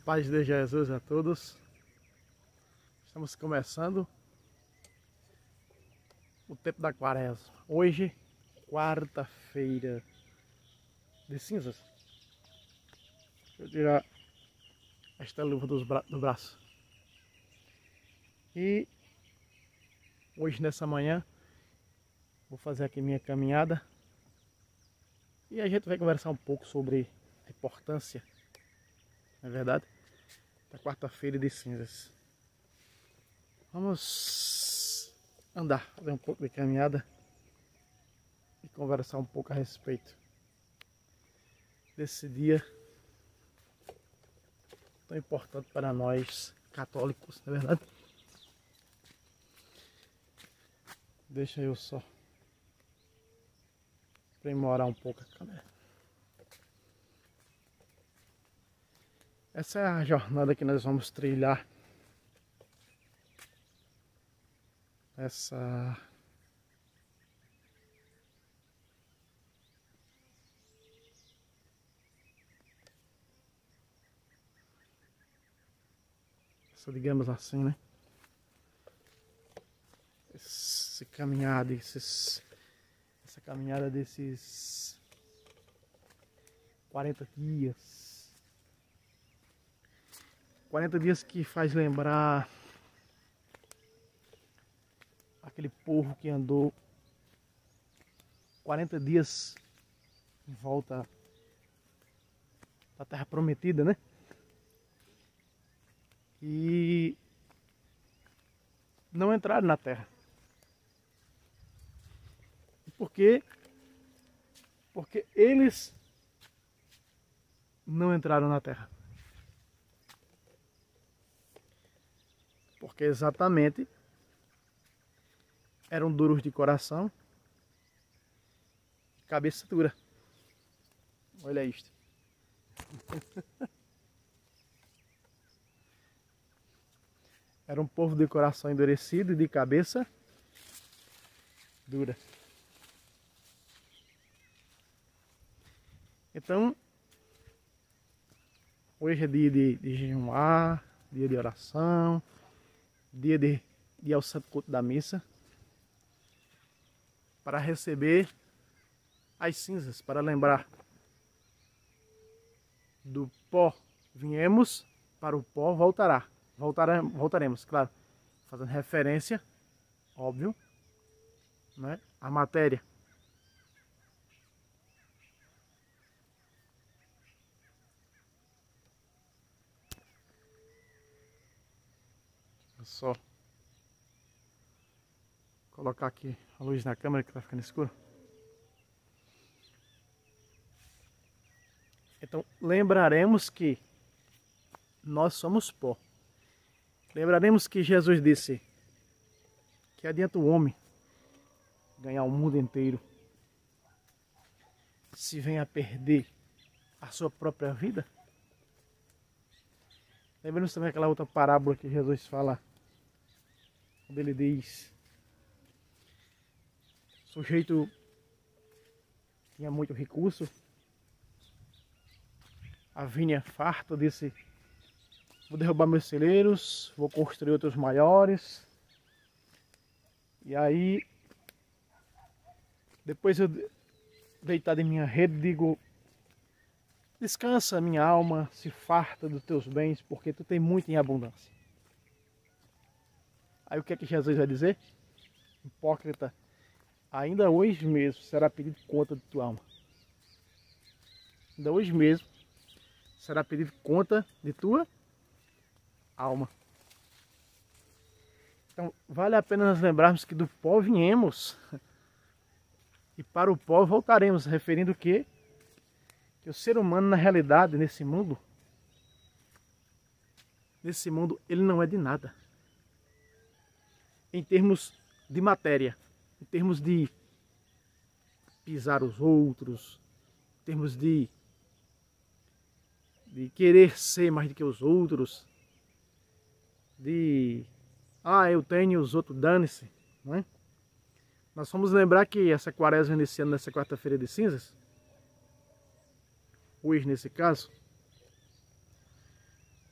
Paz de Jesus a todos. Estamos começando o tempo da quaresma. Hoje, quarta-feira de cinzas. Deixa eu tirar esta luva do braço. E hoje, nessa manhã, vou fazer aqui minha caminhada. E a gente vai conversar um pouco sobre a importância, não é verdade, da quarta-feira de cinzas. Vamos andar, fazer um pouco de caminhada e conversar um pouco a respeito desse dia tão importante para nós católicos, não é verdade? Deixa eu só aprimorar um pouco a câmera. Essa é a jornada que nós vamos trilhar. Essa digamos assim, né? Essa caminhada desses 40 dias. 40 dias que faz lembrar aquele povo que andou 40 dias em volta da Terra Prometida, né? E não entraram na Terra. Por quê? Porque eles não entraram na Terra. Porque exatamente eram duros de coração, cabeça dura. Olha isto. Era um povo de coração endurecido e de cabeça dura. Então, hoje é dia de jejuar, dia de oração, dia de ir ao santo culto da missa, para receber as cinzas, para lembrar do pó viemos, para o pó voltaremos, claro, fazendo referência, óbvio, né, à matéria. Vou só colocar aqui a luz na câmera que está ficando escuro. Então, lembraremos que nós somos pó. Lembraremos que Jesus disse que adianta o homem ganhar o mundo inteiro se vem a perder a sua própria vida. Lembramos também aquela outra parábola que Jesus fala, quando ele diz: o sujeito tinha muito recurso, a vinha farta, disse: vou derrubar meus celeiros, vou construir outros maiores. E aí, depois eu deitado em minha rede, digo: descansa, minha alma, se farta dos teus bens, porque tu tem muito em abundância. Aí o que é que Jesus vai dizer? Hipócrita, ainda hoje mesmo será pedido conta de tua alma. Ainda hoje mesmo será pedido conta de tua alma. Então, vale a pena nós lembrarmos que do pó viemos e para o pó voltaremos, referindo que o ser humano, na realidade, nesse mundo, ele não é de nada. Em termos de matéria, em termos de pisar os outros, em termos de querer ser mais do que os outros, eu tenho, os outros dane-se, não é? Nós vamos lembrar que essa quaresma iniciando nessa quarta-feira de cinzas, hoje nesse caso,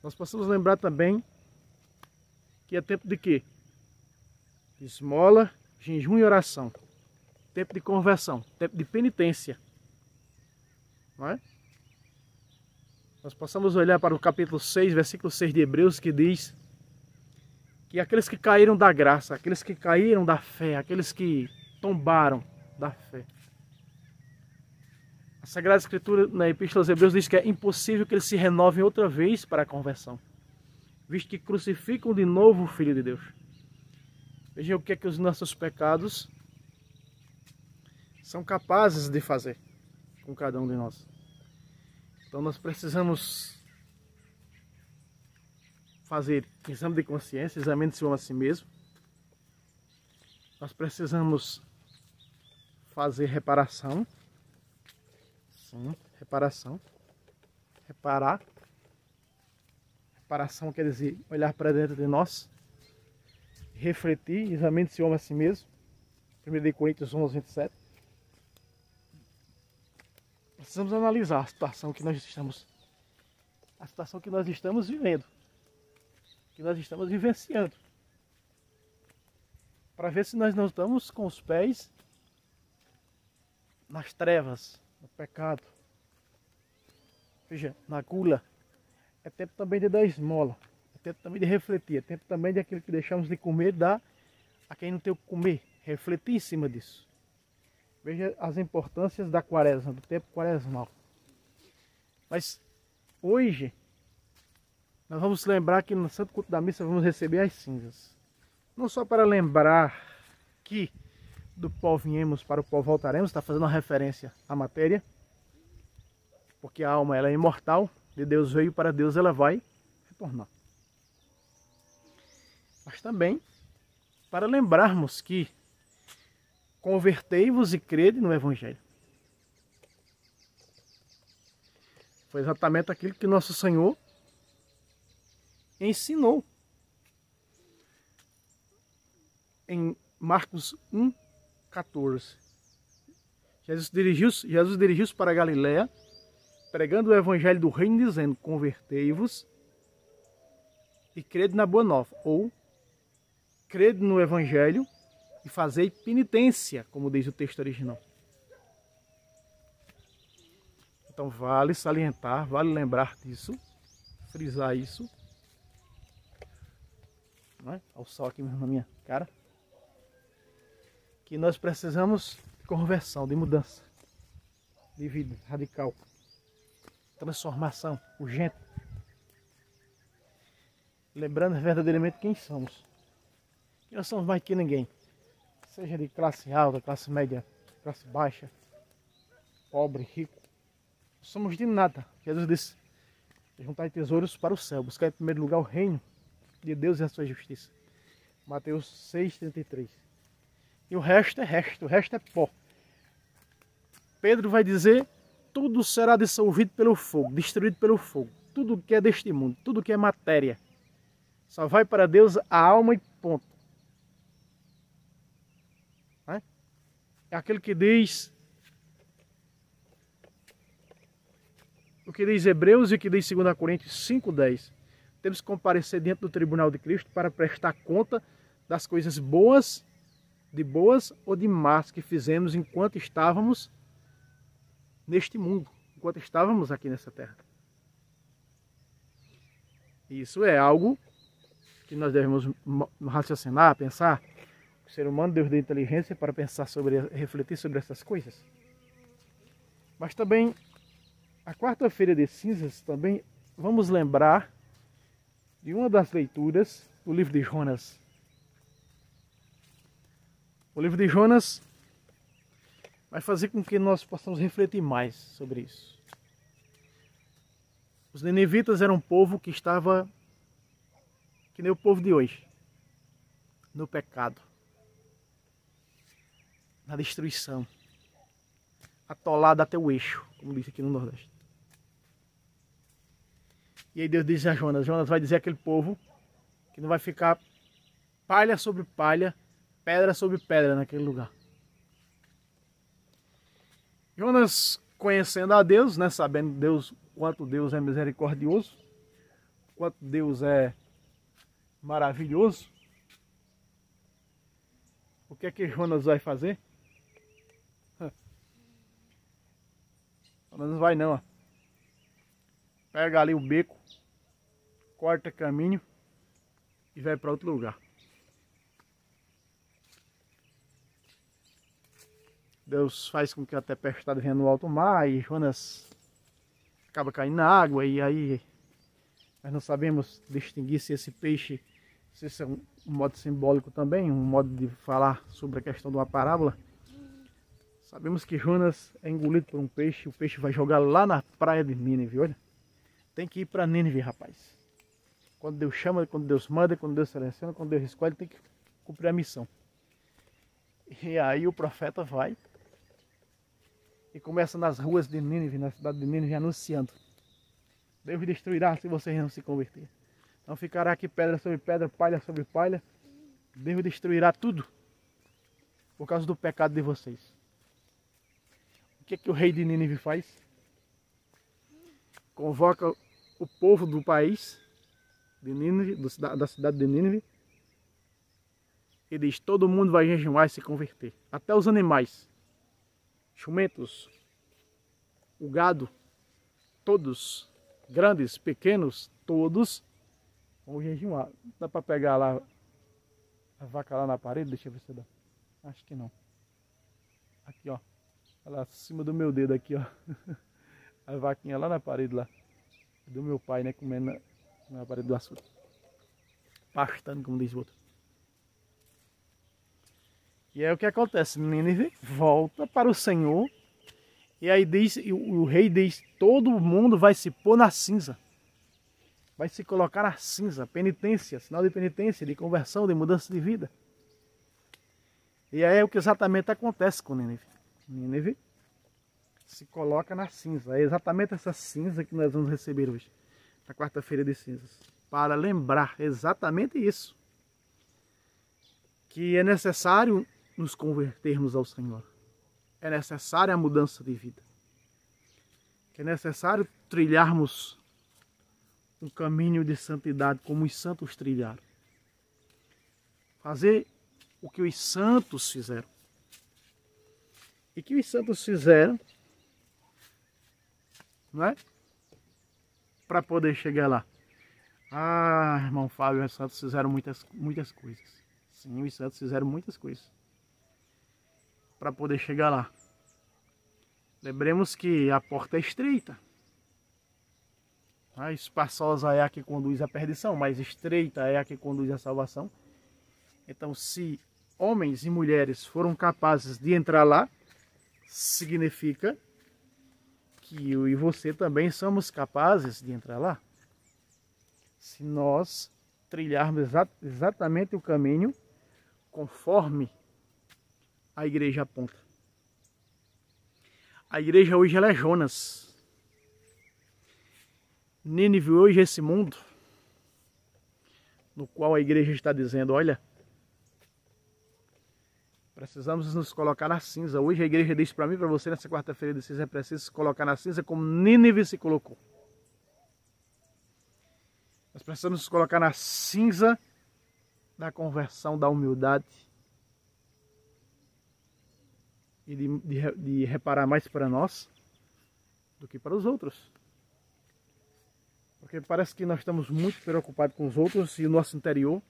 nós possamos lembrar também que é tempo de quê? De esmola, jejum e oração. Tempo de conversão, tempo de penitência. Não é? Nós possamos olhar para o capítulo 6, versículo 6 de Hebreus, que diz que aqueles que caíram da graça, aqueles que caíram da fé, aqueles que tombaram da fé. A Sagrada Escritura, na Epístola aos Hebreus, diz que é impossível que eles se renovem outra vez para a conversão, visto que crucificam de novo o Filho de Deus. Vejam o que é que os nossos pecados são capazes de fazer com cada um de nós. Então nós precisamos fazer exame de consciência, exame de si a si mesmo. Nós precisamos fazer reparação. Sim, reparação. Reparar. Reparação quer dizer olhar para dentro de nós. Refletir, exame de si a si mesmo. 1 Coríntios 11, 27. Precisamos analisar a situação que nós estamos vivendo, que nós estamos vivenciando, para ver se nós não estamos com os pés nas trevas, no pecado. Veja, na gula. É tempo também de dar esmola, é tempo também de refletir, é tempo também de aquilo que deixamos de comer, dar a quem não tem o que comer, refletir em cima disso. Veja as importâncias da quaresma, do tempo quaresmal. Mas hoje, nós vamos lembrar que no Santo Culto da Missa vamos receber as cinzas. Não só para lembrar que do pó viemos, para o pó voltaremos, está fazendo uma referência à matéria, porque a alma ela é imortal, de Deus veio, para Deus ela vai retornar. Mas também para lembrarmos que convertei-vos e crede no Evangelho. Foi exatamente aquilo que nosso Senhor ensinou. Em Marcos 1,14. Jesus dirigiu-se para a Galiléia, pregando o Evangelho do Reino, dizendo: convertei-vos e crede na Boa Nova. Ou, crede no Evangelho e fazei penitência, como diz o texto original. Então vale salientar, vale lembrar disso, frisar isso. Não é? Olha o sol aqui mesmo na minha cara. Que nós precisamos de conversão, de mudança, de vida radical, transformação urgente. Lembrando verdadeiramente quem somos. Que nós somos mais que ninguém. Seja de classe alta, classe média, classe baixa, pobre, rico. Não somos de nada. Jesus disse: juntai tesouros para o céu, buscar em primeiro lugar o reino de Deus e a sua justiça. Mateus 6,33. E o resto é pó. Pedro vai dizer: tudo será dissolvido pelo fogo, destruído pelo fogo. Tudo que é deste mundo, tudo que é matéria, só vai para Deus a alma e ponto. É aquele que diz, o que diz Hebreus e o que diz 2 Coríntios 5,10. Temos que comparecer diante do tribunal de Cristo para prestar conta das coisas boas, de boas ou de más que fizemos enquanto estávamos neste mundo, enquanto estávamos aqui nessa terra. Isso é algo que nós devemos raciocinar, pensar. O ser humano Deus deu inteligência para pensar sobre, refletir sobre essas coisas. Mas também, a quarta-feira de cinzas, também vamos lembrar de uma das leituras do livro de Jonas. O livro de Jonas vai fazer com que nós possamos refletir mais sobre isso. Os ninivitas eram um povo que estava, que nem o povo de hoje, no pecado, na destruição, atolado até o eixo, como diz aqui no Nordeste. E aí Deus diz a Jonas: Jonas vai dizer àquele povo que não vai ficar palha sobre palha, pedra sobre pedra naquele lugar. Jonas, conhecendo a Deus, né, sabendo Deus, quanto Deus é misericordioso, quanto Deus é maravilhoso, o que é que Jonas vai fazer? Jonas não vai não, ó. Pega ali o beco, corta caminho e vai para outro lugar. Deus faz com que a tempestade venha no alto mar e Jonas acaba caindo na água, e aí nós não sabemos distinguir se esse peixe, se esse é um modo simbólico também, um modo de falar sobre a questão de uma parábola. Sabemos que Jonas é engolido por um peixe, o peixe vai jogar lá na praia de Nínive, olha. Tem que ir para Nínive, rapaz. Quando Deus chama, quando Deus manda, quando Deus seleciona, quando Deus escolhe, tem que cumprir a missão. E aí o profeta vai e começa nas ruas de Nínive, na cidade de Nínive, anunciando: Deus destruirá se vocês não se converterem. Não ficará aqui pedra sobre pedra, palha sobre palha. Deus destruirá tudo por causa do pecado de vocês. O que é que o rei de Nínive faz? Convoca o povo do país de Nínive, da cidade de Nínive, e diz: todo mundo vai jejuar e se converter. Até os animais, jumentos, o gado, todos, grandes, pequenos, todos vão jejuar. Dá para pegar lá a vaca lá na parede? Deixa eu ver se dá. Acho que não. Aqui, ó. Olha lá, acima do meu dedo aqui, ó. A vaquinha lá na parede lá. Do meu pai, né? Comendo na parede do açude. Pastando, como diz o outro. E aí o que acontece? Nínive volta para o Senhor. E aí diz, o rei diz: todo mundo vai se pôr na cinza. Vai se colocar na cinza. Penitência, sinal de penitência, de conversão, de mudança de vida. E aí é o que exatamente acontece com Nínive. Nínive se coloca na cinza. É exatamente essa cinza que nós vamos receber hoje, na quarta-feira de cinzas, para lembrar exatamente isso, que é necessário nos convertermos ao Senhor, é necessária a mudança de vida, que é necessário trilharmos um caminho de santidade como os santos trilharam, fazer o que os santos fizeram. E que os santos fizeram, não é? Para poder chegar lá. Ah, irmão Fábio, os santos fizeram muitas coisas. Sim, os santos fizeram muitas coisas para poder chegar lá. Lembremos que a porta é estreita. A espaçosa é a que conduz à perdição, mas estreita é a que conduz à salvação. Então, se homens e mulheres foram capazes de entrar lá, significa que eu e você também somos capazes de entrar lá. Se nós trilharmos exatamente o caminho conforme a igreja aponta. A igreja hoje ela é Jonas. Nínive hoje é esse mundo no qual a igreja está dizendo: olha, precisamos nos colocar na cinza. Hoje a igreja diz para mim e para você nessa quarta-feira de cinza: é preciso se colocar na cinza como Nínive se colocou. Nós precisamos nos colocar na cinza da conversão, da humildade e de reparar mais para nós do que para os outros. Porque parece que nós estamos muito preocupados com os outros e o nosso interior,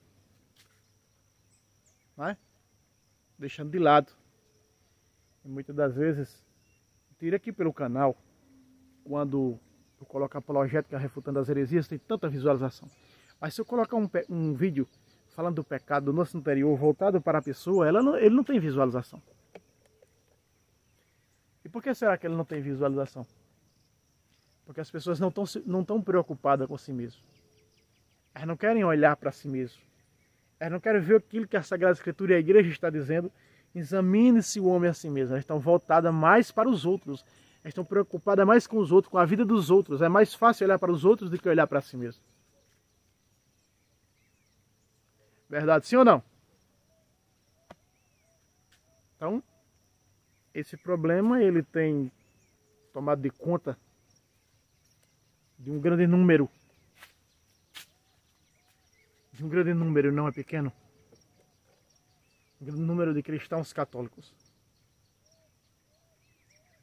não é? Deixando de lado. E muitas das vezes, tira aqui pelo canal, quando eu coloco a apologética refutando as heresias, tem tanta visualização. Mas se eu colocar um vídeo falando do pecado do nosso interior, voltado para a pessoa, ele não tem visualização. E por que será que ele não tem visualização? Porque as pessoas não estão preocupadas com si mesmas. Elas não querem olhar para si mesmas. Elas não querem ver aquilo que a Sagrada Escritura e a igreja está dizendo. Examine-se o homem a si mesmo. Elas estão voltadas mais para os outros. Elas estão preocupadas mais com os outros, com a vida dos outros. É mais fácil olhar para os outros do que olhar para si mesmo. Verdade, sim ou não? Então, esse problema ele tem tomado de conta de um grande número de um grande número, não é pequeno, um grande número de cristãos católicos.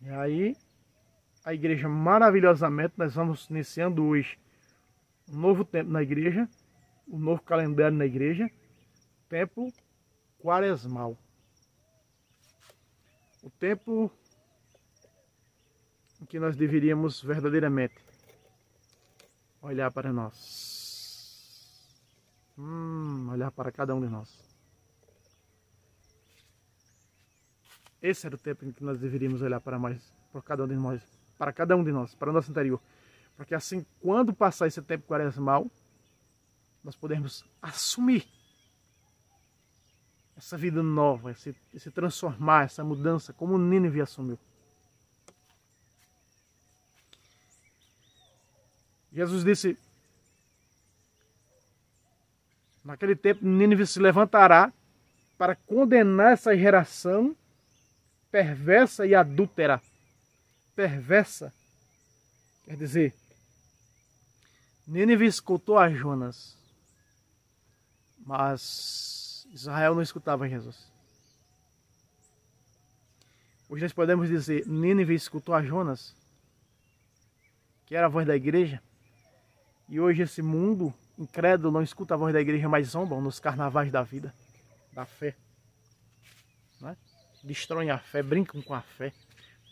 E aí, a igreja maravilhosamente, nós vamos iniciando hoje um novo tempo na igreja, um novo calendário na igreja, tempo quaresmal. O tempo em que nós deveríamos verdadeiramente olhar para nós. Olhar para cada um de nós. Esse era o tempo em que nós deveríamos olhar para cada um de nós, para o nosso interior. Porque assim, quando passar esse tempo quaresmal, nós podemos assumir essa vida nova, esse transformar, essa mudança, como Nínive assumiu. Jesus disse, naquele tempo Nínive se levantará para condenar essa geração perversa e adúltera. Perversa, quer dizer, Nínive escutou a Jonas, mas Israel não escutava Jesus. Hoje nós podemos dizer, Nínive escutou a Jonas, que era a voz da igreja, e hoje esse mundo incrédulo não escuta a voz da igreja, mas zombam nos carnavais da vida, da fé. Né? Destroem a fé, brincam com a fé,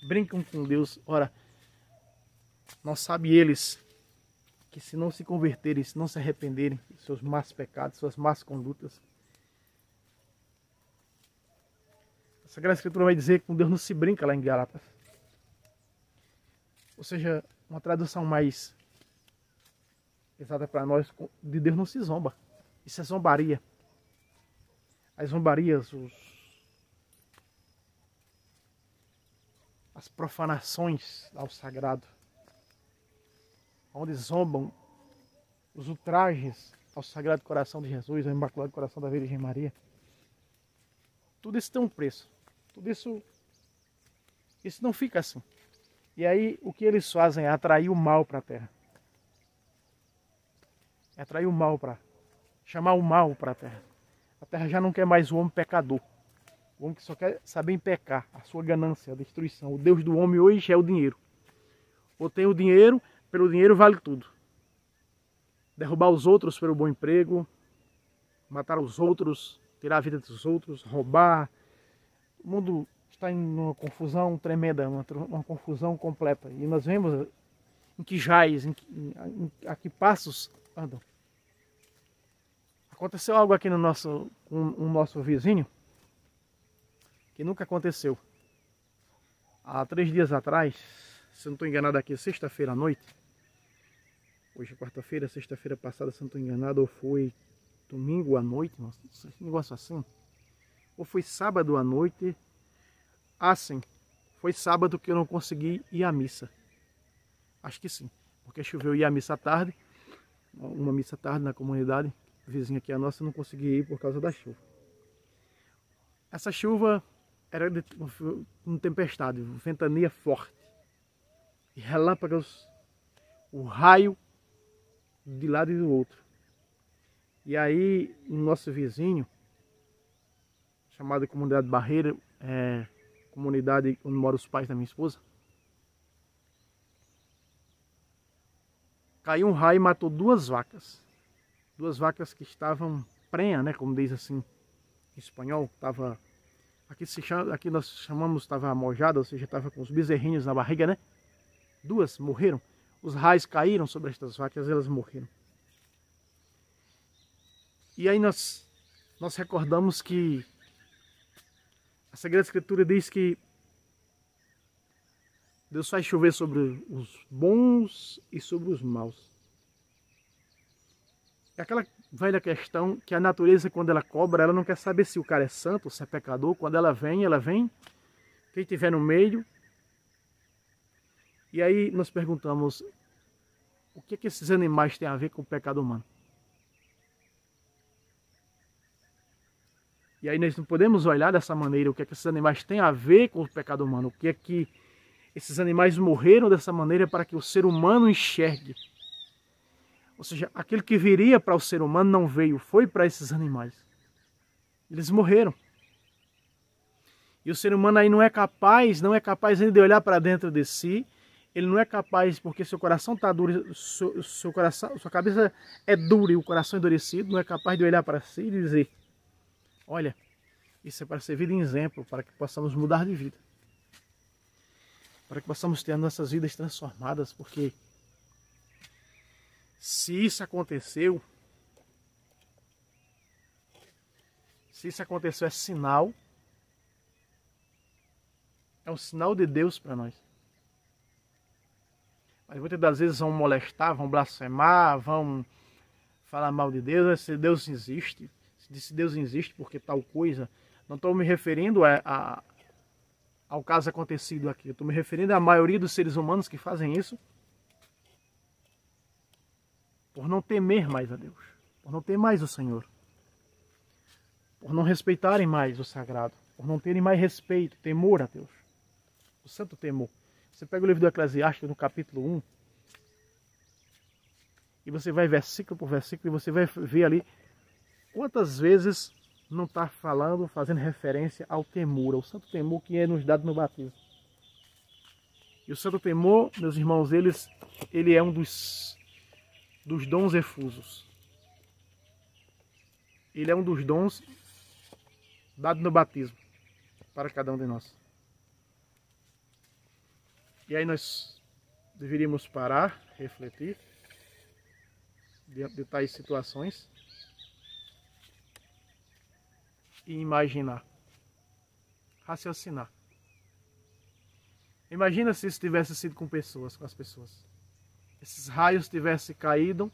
brincam com Deus. Ora, não sabem eles que se não se converterem, se não se arrependerem dos seus maus pecados, suas más condutas, a Sagrada Escritura vai dizer que com Deus não se brinca lá em Gálatas. Ou seja, uma tradução mais exata para nós, de Deus não se zomba. Isso é zombaria. As zombarias, as profanações ao sagrado, onde zombam os ultrajes ao Sagrado Coração de Jesus, ao Imaculado Coração da Virgem Maria. Tudo isso tem um preço. Tudo isso não fica assim. E aí o que eles fazem é atrair o mal para a terra. É atrair o mal chamar o mal para a terra. A terra já não quer mais o homem pecador. O homem que só quer saber em pecar, a sua ganância, a destruição. O Deus do homem hoje é o dinheiro. Ou tem o dinheiro, pelo dinheiro vale tudo. Derrubar os outros pelo bom emprego, matar os outros, tirar a vida dos outros, roubar. O mundo está em uma confusão tremenda, uma confusão completa. E nós vemos em que jaz, a que passos andam. Aconteceu algo aqui com o nosso vizinho, que nunca aconteceu. Há 3 dias atrás, se eu não estou enganado aqui, sexta-feira à noite, hoje é quarta-feira, sexta-feira passada, se eu não estou enganado, ou foi domingo à noite, nossa, um negócio assim, ou foi sábado à noite, sim, foi sábado que eu não consegui ir à missa. Acho que sim, porque choveu e ia à missa à tarde, uma missa à tarde na comunidade vizinha aqui a nossa, eu não consegui ir por causa da chuva. Essa chuva era de uma tempestade, ventania forte, e relâmpagos, o raio de lado e do outro. E aí, o nosso vizinho, chamado Comunidade Barreira, comunidade onde moram os pais da minha esposa, caiu um raio e matou 2 vacas. 2 vacas que estavam prenha, né, como diz assim em espanhol, estava aqui nós chamamos, estava mojada, ou seja, estava com os bezerrinhos na barriga, né? 2 morreram. Os raios caíram sobre estas vacas e elas morreram. E aí nós recordamos que a Sagrada Escritura diz que Deus faz chover sobre os bons e sobre os maus. É aquela velha questão que a natureza, quando ela cobra, ela não quer saber se o cara é santo, se é pecador. Quando ela vem, quem estiver no meio. E aí nós perguntamos, o que é que esses animais têm a ver com o pecado humano? E aí nós não podemos olhar dessa maneira, o que é que esses animais têm a ver com o pecado humano. O que é que esses animais morreram dessa maneira para que o ser humano enxergue Ou seja, aquilo que viria para o ser humano não veio, foi para esses animais. Eles morreram. E o ser humano aí não é capaz ainda de olhar para dentro de si. Ele não é capaz, porque seu coração está duro, sua cabeça é dura e o coração endurecido, não é capaz de olhar para si e dizer: olha, isso é para servir de exemplo, para que possamos mudar de vida. Para que possamos ter as nossas vidas transformadas, porque se isso aconteceu é sinal, é um sinal de Deus para nós. Mas muitas das vezes vão molestar, vão blasfemar, vão falar mal de Deus, se Deus existe, se Deus existe porque tal coisa. Não estou me referindo ao caso acontecido aqui, estou me referindo à maioria dos seres humanos que fazem isso por não temer mais a Deus, por não ter mais o Senhor, por não respeitarem mais o sagrado, por não terem mais respeito, temor a Deus, o santo temor. Você pega o livro do Eclesiastes no capítulo 1 e você vai versículo por versículo e você vai ver ali quantas vezes não está falando, fazendo referência ao temor, ao santo temor que é nos dado no batismo. E o santo temor, meus irmãos, ele é um dos dons efusos. Ele é um dos dons dados no batismo para cada um de nós. E aí nós deveríamos parar, refletir diante de tais situações e imaginar, raciocinar. Imagina se isso tivesse sido com as pessoas. Esses raios tivessem caído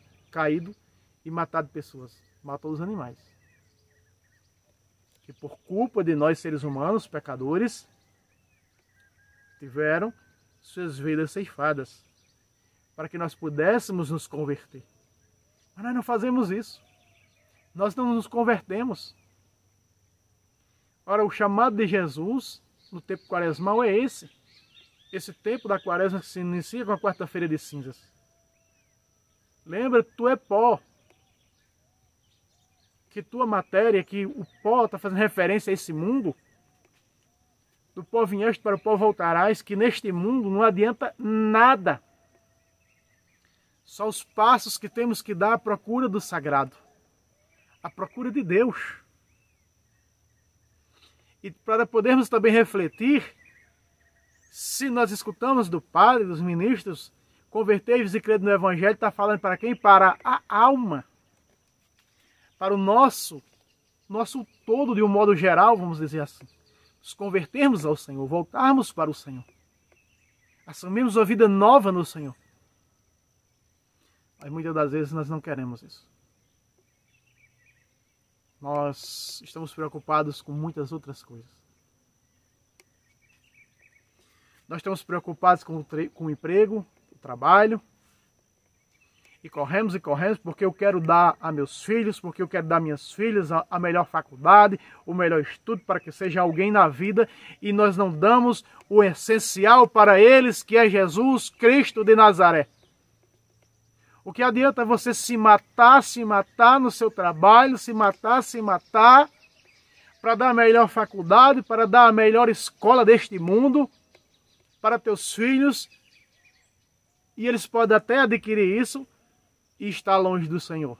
e matado pessoas, matou os animais. Que por culpa de nós seres humanos, pecadores, tiveram suas vidas ceifadas, para que nós pudéssemos nos converter. Mas nós não fazemos isso. Nós não nos convertemos. Ora, o chamado de Jesus no tempo quaresmal é esse. Esse tempo da quaresma que se inicia com a quarta-feira de cinzas. Lembra, tu é pó. Que tua matéria, que o pó está fazendo referência a esse mundo. Do pó vieste, para o pó voltarás, que neste mundo não adianta nada. Só os passos que temos que dar à procura do sagrado. À procura de Deus. E para podermos também refletir, se nós escutamos do Padre, dos ministros, convertei-vos e credo no Evangelho, está falando para quem? Para a alma. Para o nosso todo, de um modo geral, vamos dizer assim. Nos convertermos ao Senhor, voltarmos para o Senhor. Assumirmos uma vida nova no Senhor. Mas muitas das vezes nós não queremos isso. Nós estamos preocupados com muitas outras coisas. Nós estamos preocupados com o emprego, o trabalho. E corremos porque eu quero dar a meus filhos, porque eu quero dar a minhas filhas a melhor faculdade, o melhor estudo para que seja alguém na vida. E nós não damos o essencial para eles, que é Jesus Cristo de Nazaré. O que adianta você se matar no seu trabalho, se matar para dar a melhor faculdade, para dar a melhor escola deste mundo para teus filhos, e eles podem até adquirir isso e estar longe do Senhor.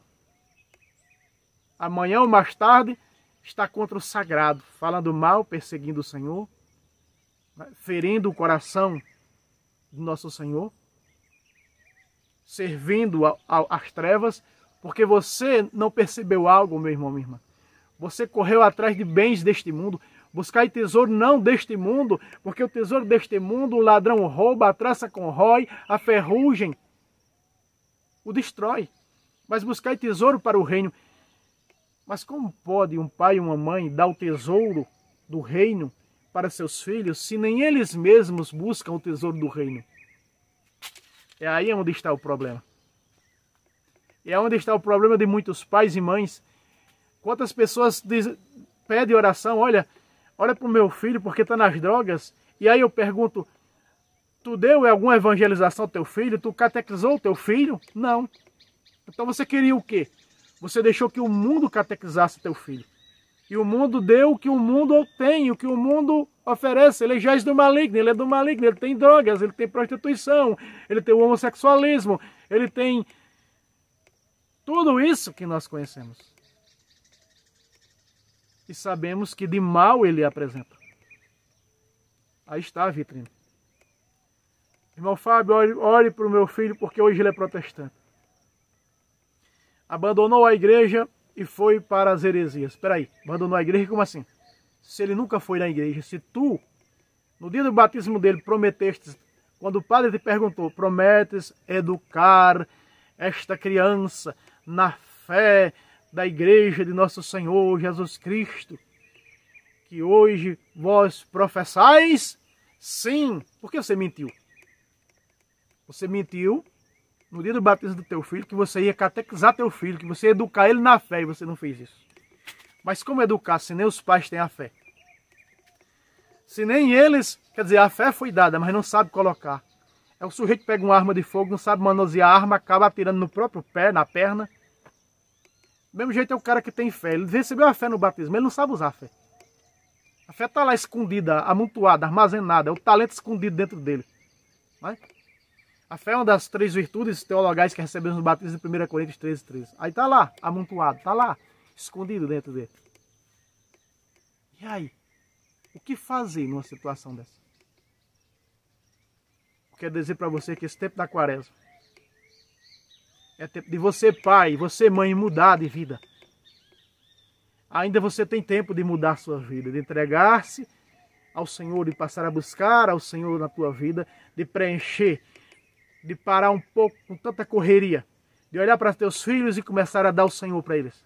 Amanhã ou mais tarde está contra o sagrado, falando mal, perseguindo o Senhor, ferindo o coração do nosso Senhor, servindo às trevas, porque você não percebeu algo, meu irmão, minha irmã. Você correu atrás de bens deste mundo. Buscai tesouro não deste mundo, porque o tesouro deste mundo o ladrão rouba, a traça corrói, a ferrugem o destrói. Mas buscai tesouro para o reino. Mas como pode um pai e uma mãe dar o tesouro do reino para seus filhos, se nem eles mesmos buscam o tesouro do reino? É aí onde está o problema. É onde está o problema de muitos pais e mães. Quantas pessoas pedem oração, olha para o meu filho porque está nas drogas. E aí eu pergunto, tu deu alguma evangelização ao teu filho? Tu catequizou o teu filho? Não. Então você queria o quê? Você deixou que o mundo catequizasse teu filho. E o mundo deu o que o mundo tem, o que o mundo oferece. Ele já é do maligno, ele é do maligno, ele tem drogas, ele tem prostituição, ele tem o homossexualismo, ele tem tudo isso que nós conhecemos. E sabemos que de mal ele apresenta. Aí está a vitrine. Irmão Fábio, ore para o meu filho porque hoje ele é protestante. Abandonou a igreja e foi para as heresias. Espera aí, abandonou a igreja, como assim? Se ele nunca foi na igreja, se tu, no dia do batismo dele, prometeste, quando o padre te perguntou, prometes educar esta criança na fé da igreja de nosso Senhor Jesus Cristo, que hoje vós professais? Sim. Por que você mentiu? Você mentiu no dia do batismo do teu filho, que você ia catequizar teu filho, que você ia educar ele na fé, e você não fez isso. Mas como educar se nem os pais têm a fé? Se nem eles, quer dizer, a fé foi dada, mas não sabe colocar. É o sujeito que pega uma arma de fogo, não sabe manusear a arma, acaba atirando no próprio pé, na perna. Do mesmo jeito é o cara que tem fé. Ele recebeu a fé no batismo, ele não sabe usar a fé. A fé está lá escondida, amontoada, armazenada, é o talento escondido dentro dele. Não é? A fé é uma das 3 virtudes teologais que recebemos no batismo de 1 Coríntios 13:13. Aí está lá, amontoado, está lá, escondido dentro dele. E aí? O que fazer numa situação dessa? Eu quero dizer para você que esse tempo da quaresma é tempo de você, pai, você, mãe, mudar de vida. Ainda você tem tempo de mudar a sua vida, de entregar-se ao Senhor, de passar a buscar ao Senhor na tua vida, de preencher, de parar um pouco com tanta correria, de olhar para teus filhos e começar a dar o Senhor para eles.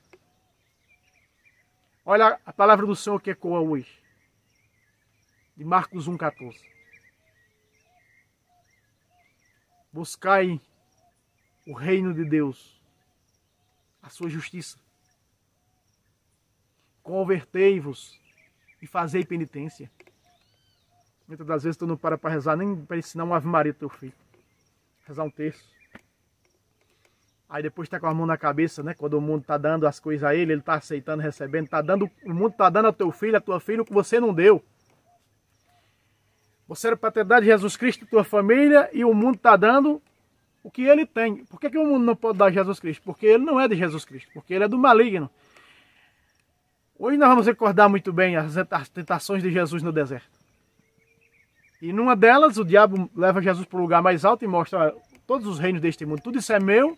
Olha a palavra do Senhor que ecoa hoje, de Marcos 1,14. Buscai o reino de Deus, a sua justiça. Convertei-vos e fazei penitência. Muitas das vezes tu não para rezar, nem para ensinar uma Ave Maria ao teu filho. Rezar um terço. Aí depois está com a mão na cabeça, né? Quando o mundo está dando as coisas a ele, ele está aceitando, recebendo, tá dando, o mundo está dando ao teu filho, a tua filha, o que você não deu. Você era para ter dado Jesus Cristo à tua família e o mundo está dando o que ele tem. Por que o mundo não pode dar Jesus Cristo? Porque ele não é de Jesus Cristo, porque ele é do maligno. Hoje nós vamos recordar muito bem as tentações de Jesus no deserto. E numa delas, o diabo leva Jesus para o lugar mais alto e mostra todos os reinos deste mundo. Tudo isso é meu,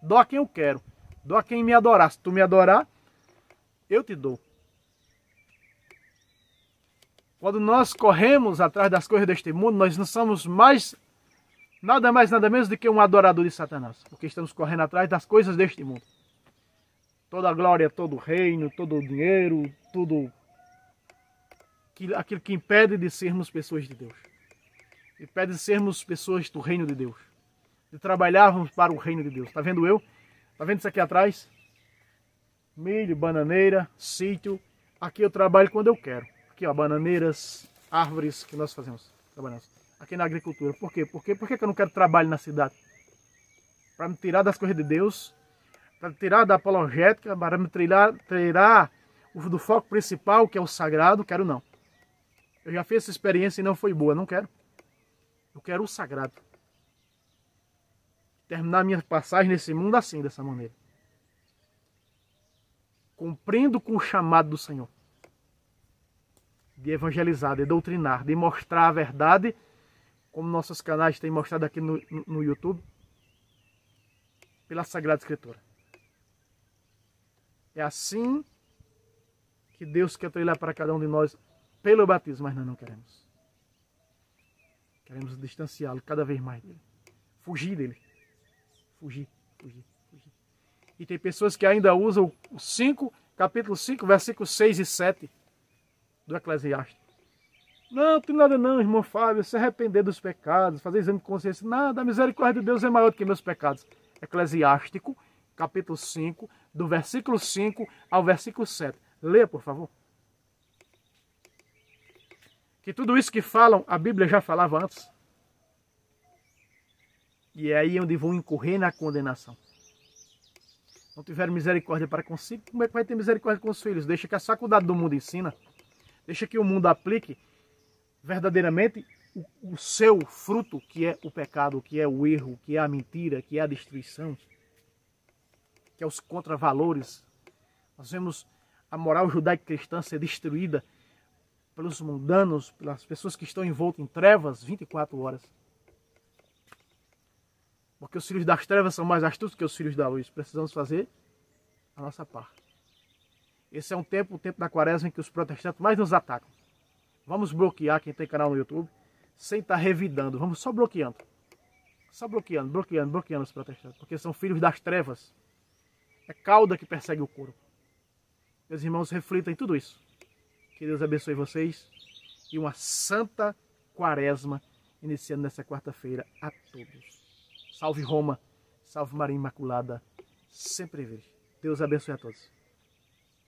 dou a quem eu quero. Dou a quem me adorar. Se tu me adorar, eu te dou. Quando nós corremos atrás das coisas deste mundo, nós não somos nada mais, nada menos do que um adorador de Satanás. Porque estamos correndo atrás das coisas deste mundo. Toda a glória, todo o reino, todo o dinheiro, tudo aquilo que impede de sermos pessoas de Deus. Impede de sermos pessoas do reino de Deus. De trabalharmos para o reino de Deus. Está vendo eu? Está vendo isso aqui atrás? Milho, bananeira, sítio. Aqui eu trabalho quando eu quero. Aqui, ó, bananeiras, árvores que nós fazemos. Trabalhamos. Aqui na agricultura. Por quê? Por que eu não quero trabalho na cidade? Para me tirar das coisas de Deus, para me tirar da apologética, para me tirar do foco principal, que é o sagrado. Quero não. Eu já fiz essa experiência e não foi boa. Não quero. Eu quero o sagrado. Terminar minha passagem nesse mundo assim, dessa maneira. Cumprindo com o chamado do Senhor. De evangelizar, de doutrinar, de mostrar a verdade, como nossos canais têm mostrado aqui no YouTube, pela Sagrada Escritura. É assim que Deus quer trilhar para cada um de nós pelo batismo, mas nós não queremos. Queremos distanciá-lo cada vez mais dele. Fugir dele. Fugir. E tem pessoas que ainda usam o capítulo 5, versículos 6 e 7 do Eclesiástico. Não tem nada não, irmão Fábio, se arrepender dos pecados, fazer exame de consciência. Nada, a misericórdia de Deus é maior do que meus pecados. Eclesiástico, capítulo 5, do versículo 5 ao versículo 7. Leia, por favor. Que tudo isso que falam, a Bíblia já falava antes. E é aí onde vão incorrer na condenação. não tiveram misericórdia para consigo, como é que vai ter misericórdia com os filhos? Deixa que a faculdade do mundo ensina. Deixa que o mundo aplique verdadeiramente o seu fruto, que é o pecado, que é o erro, que é a mentira, que é a destruição, que é os contravalores. Nós vemos a moral judaico-cristã ser destruída pelos mundanos, pelas pessoas que estão envoltas em trevas 24 horas. Porque os filhos das trevas são mais astutos que os filhos da luz. Precisamos fazer a nossa parte. Esse é o tempo da quaresma em que os protestantes mais nos atacam. Vamos bloquear quem tem canal no YouTube, sem estar revidando. Vamos só bloqueando. Só bloqueando os protestantes. Porque são filhos das trevas. É cauda que persegue o couro. Meus irmãos, reflitam em tudo isso. Que Deus abençoe vocês. E uma santa quaresma iniciando nessa quarta-feira a todos. Salve Roma, salve Maria Imaculada, sempre virgem. Deus abençoe a todos.